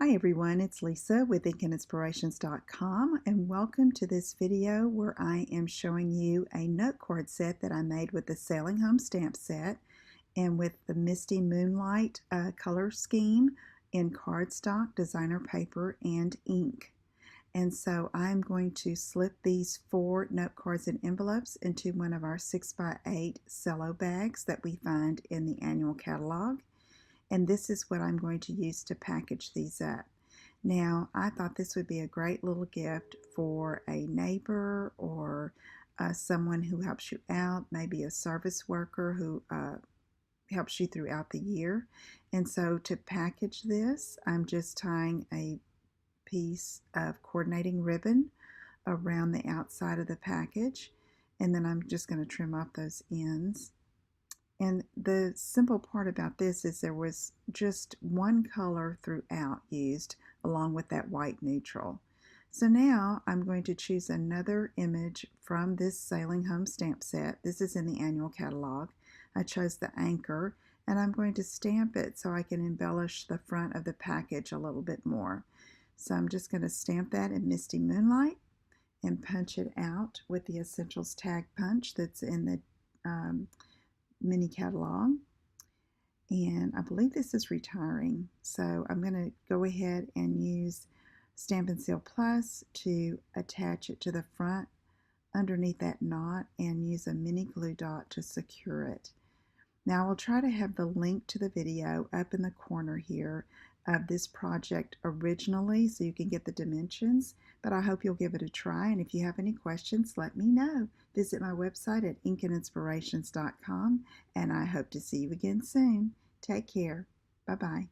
Hi everyone, it's Lisa with InkandInspirations.com and welcome to this video where I am showing you a note card set that I made with the Sailing Home stamp set and with the Misty Moonlight color scheme in cardstock, designer paper, and ink. And so I'm going to slip these 4 note cards and envelopes into one of our 6x8 cello bags that we find in the annual catalog. And this is what I'm going to use to package these up. Now, I thought this would be a great little gift for a neighbor or someone who helps you out, maybe a service worker who helps you throughout the year. And so to package this, I'm just tying a piece of coordinating ribbon around the outside of the package, and then I'm just going to trim off those ends. And the simple part about this is there was just one color throughout used along with that white neutral. So now I'm going to choose another image from this Sailing Home stamp set. This is in the annual catalog. I chose the anchor and I'm going to stamp it so I can embellish the front of the package a little bit more. So I'm just going to stamp that in Misty Moonlight and punch it out with the Essentials tag punch that's in the mini catalog. And I believe this is retiring, so I'm going to go ahead and use Stampin' Seal Plus to attach it to the front underneath that knot and use a mini glue dot to secure it. Now I will try to have the link to the video up in the corner here of this project originally so you can get the dimensions, but I hope you'll give it a try, and if you have any questions, let me know. Visit my website at InkandInspirations.com, and I hope to see you again soon. Take care. Bye-bye.